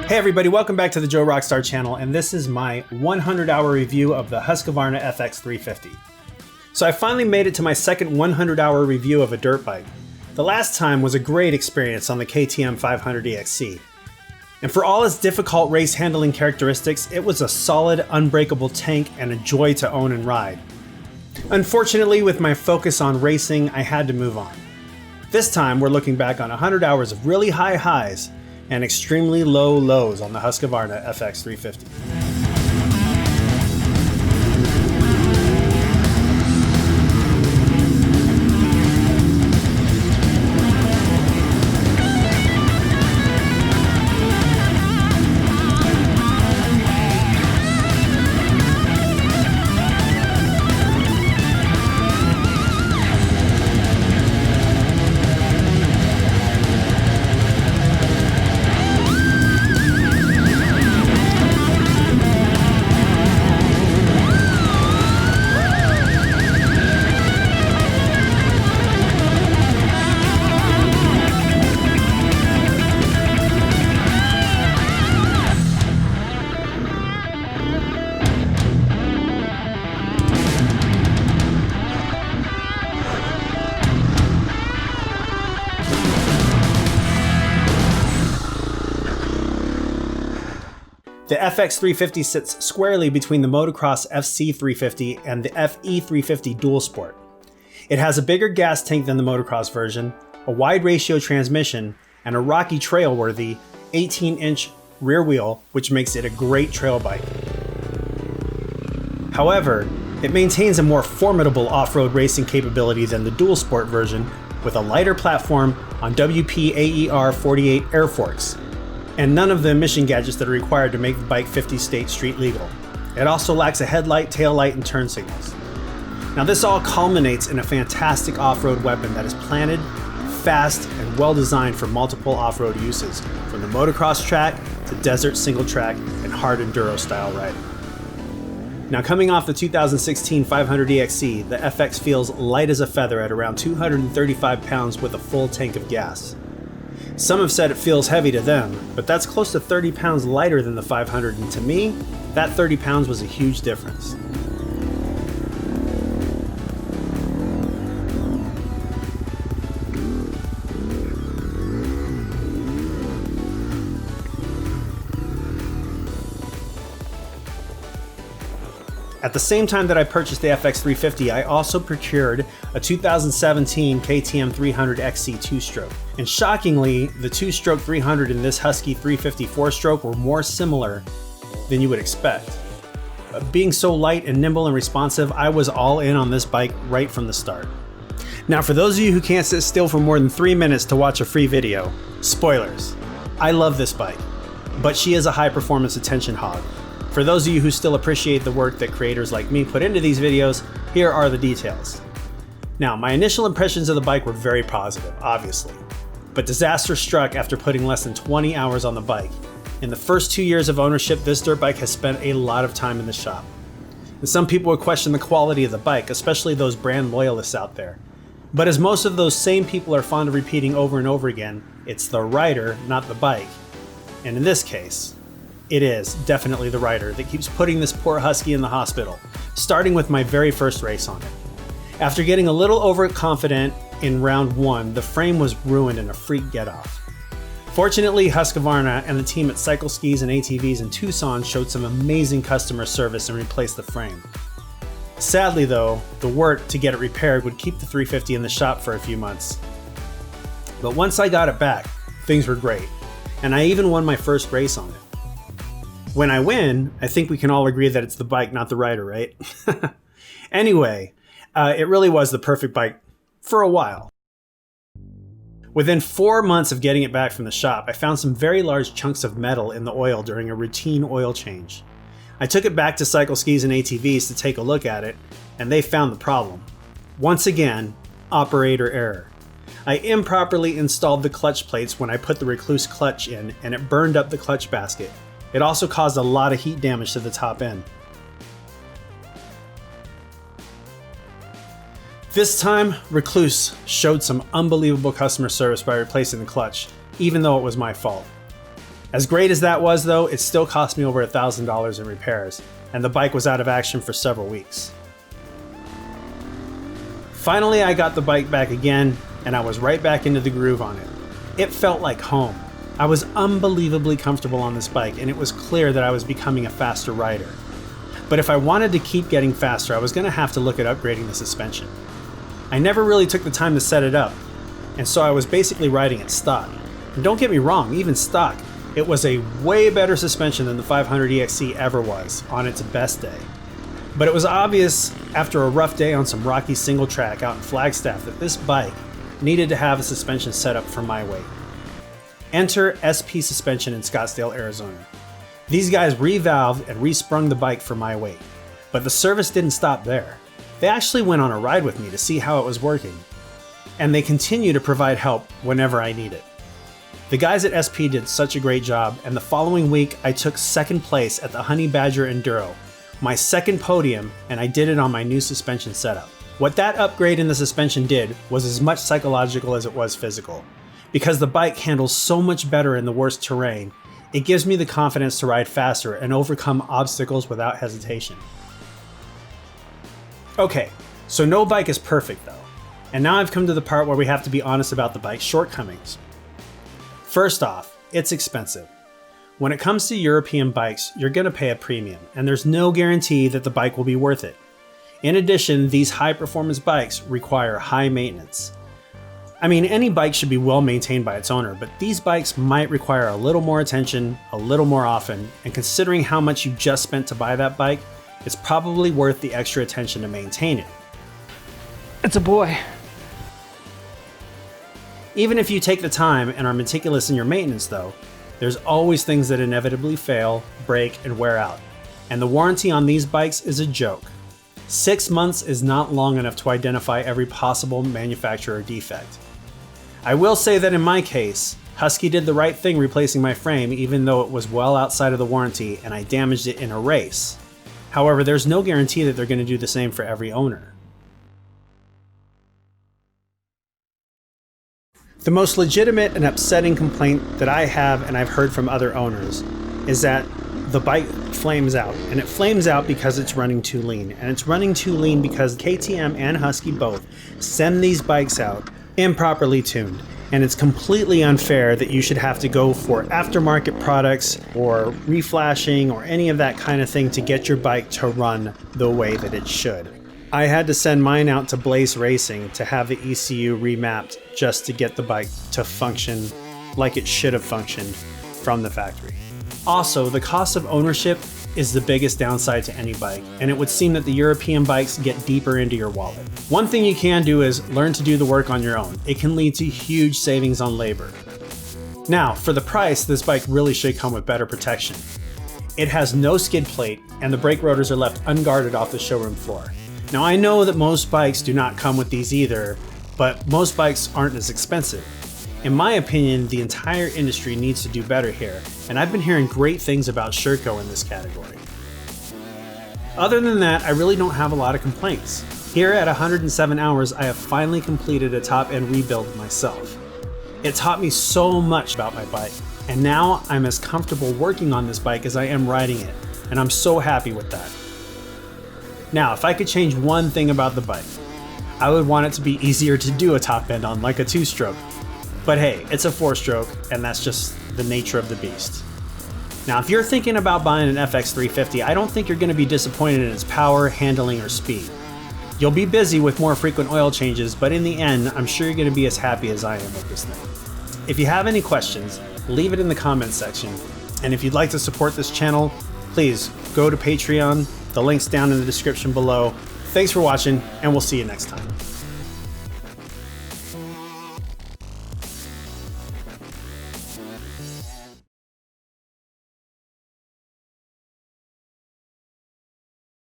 Hey everybody, welcome back to the Joe Rockstar channel, and this is my 100-hour review of the Husqvarna FX350. So I finally made it to my second 100-hour review of a dirt bike. The last time was a great experience on the KTM 500 EXC. And for all its difficult race handling characteristics, it was a solid, unbreakable tank and a joy to own and ride. Unfortunately, with my focus on racing, I had to move on. This time, we're looking back on 100 hours of really high highs and extremely low lows on the Husqvarna FX350. The FX350 sits squarely between the Motocross FC350 and the FE350 Dual Sport. It has a bigger gas tank than the Motocross version, a wide ratio transmission, and a rocky trail-worthy 18-inch rear wheel, which makes it a great trail bike. However, it maintains a more formidable off-road racing capability than the Dual Sport version, with a lighter platform on WP-AER 48 air forks, and none of the emission gadgets that are required to make the bike 50-state street legal. It also lacks a headlight, taillight, and turn signals. Now this all culminates in a fantastic off-road weapon that is planted, fast, and well-designed for multiple off-road uses, from the motocross track to desert single track and hard enduro style riding. Now coming off the 2016 500 EXC, the FX feels light as a feather at around 235 pounds with a full tank of gas. Some have said it feels heavy to them, but that's close to 30 pounds lighter than the 500, and to me, that 30 pounds was a huge difference. At the same time that I purchased the FX350, I also procured a 2017 KTM 300 XC 2-stroke. And shockingly, the 2-stroke 300 and this Husky 350 4-stroke were more similar than you would expect. Being so light and nimble and responsive, I was all in on this bike right from the start. Now for those of you who can't sit still for more than 3 minutes to watch a free video, spoilers. I love this bike, but she is a high performance attention hog. For those of you who still appreciate the work that creators like me put into these videos, here are the details. Now, my initial impressions of the bike were very positive, obviously, but disaster struck after putting less than 20 hours on the bike. In the first 2 years of ownership, this dirt bike has spent a lot of time in the shop. And some people would question the quality of the bike, especially those brand loyalists out there. But as most of those same people are fond of repeating over and over again, it's the rider, not the bike. And in this case, it is definitely the rider that keeps putting this poor Husky in the hospital, starting with my very first race on it. After getting a little overconfident in round one, the frame was ruined in a freak get-off. Fortunately, Husqvarna and the team at Cycle Skis and ATVs in Tucson showed some amazing customer service and replaced the frame. Sadly though, the work to get it repaired would keep the 350 in the shop for a few months. But once I got it back, things were great, and I even won my first race on it. When I win, I think we can all agree that it's the bike, not the rider, right? Anyway, it really was the perfect bike for a while. Within 4 months of getting it back from the shop, I found some very large chunks of metal in the oil during a routine oil change. I took it back to Cycle Skis and ATVs to take a look at it, and they found the problem. Once again, operator error. I improperly installed the clutch plates when I put the Recluse clutch in, and it burned up the clutch basket. It also caused a lot of heat damage to the top end. This time, Recluse showed some unbelievable customer service by replacing the clutch, even though it was my fault. As great as that was though, it still cost me over $1,000 in repairs, and the bike was out of action for several weeks. Finally, I got the bike back again, and I was right back into the groove on it. It felt like home. I was unbelievably comfortable on this bike, and it was clear that I was becoming a faster rider. But if I wanted to keep getting faster, I was going to have to look at upgrading the suspension. I never really took the time to set it up, and so I was basically riding it stock. And don't get me wrong, even stock, it was a way better suspension than the 500 EXC ever was on its best day. But it was obvious after a rough day on some rocky single track out in Flagstaff that this bike needed to have a suspension set up for my weight. Enter SP Suspension in Scottsdale, Arizona. These guys revalved and resprung the bike for my weight. But the service didn't stop there. They actually went on a ride with me to see how it was working. And they continue to provide help whenever I need it. The guys at SP did such a great job, and the following week I took second place at the Honey Badger Enduro, my second podium, and I did it on my new suspension setup. What that upgrade in the suspension did was as much psychological as it was physical. Because the bike handles so much better in the worst terrain, it gives me the confidence to ride faster and overcome obstacles without hesitation. Okay, so no bike is perfect though, and now I've come to the part where we have to be honest about the bike's shortcomings. First off, it's expensive. When it comes to European bikes, you're going to pay a premium, and there's no guarantee that the bike will be worth it. In addition, these high-performance bikes require high maintenance. I mean, any bike should be well maintained by its owner, but these bikes might require a little more attention, a little more often, and considering how much you just spent to buy that bike, it's probably worth the extra attention to maintain it. It's a boy. Even if you take the time and are meticulous in your maintenance though, there's always things that inevitably fail, break, and wear out. And the warranty on these bikes is a joke. 6 months is not long enough to identify every possible manufacturer defect. I will say that in my case, Husky did the right thing replacing my frame even though it was well outside of the warranty and I damaged it in a race. However, there's no guarantee that they're going to do the same for every owner. The most legitimate and upsetting complaint that I have and I've heard from other owners is that the bike flames out, and it flames out because it's running too lean. And it's running too lean because KTM and Husky both send these bikes out improperly tuned. And it's completely unfair that you should have to go for aftermarket products or reflashing or any of that kind of thing to get your bike to run the way that it should. I had to send mine out to Blaze Racing to have the ECU remapped just to get the bike to function like it should have functioned from the factory. Also, the cost of ownership is the biggest downside to any bike, and it would seem that the European bikes get deeper into your wallet. One thing you can do is learn to do the work on your own. It can lead to huge savings on labor. Now, for the price, this bike really should come with better protection. It has no skid plate, and the brake rotors are left unguarded off the showroom floor. Now I know that most bikes do not come with these either, but most bikes aren't as expensive. In my opinion, the entire industry needs to do better here, and I've been hearing great things about Sherco in this category. Other than that, I really don't have a lot of complaints. Here at 107 hours, I have finally completed a top-end rebuild myself. It taught me so much about my bike, and now I'm as comfortable working on this bike as I am riding it, and I'm so happy with that. Now, if I could change one thing about the bike, I would want it to be easier to do a top end on, like a 2-stroke. But hey, it's a 4-stroke, and that's just the nature of the beast. Now, if you're thinking about buying an FX 350, I don't think you're going to be disappointed in its power, handling, or speed. You'll be busy with more frequent oil changes, but in the end, I'm sure you're going to be as happy as I am with this thing. If you have any questions, leave it in the comments section. And if you'd like to support this channel, please go to Patreon. The link's down in the description below. Thanks for watching, and we'll see you next time.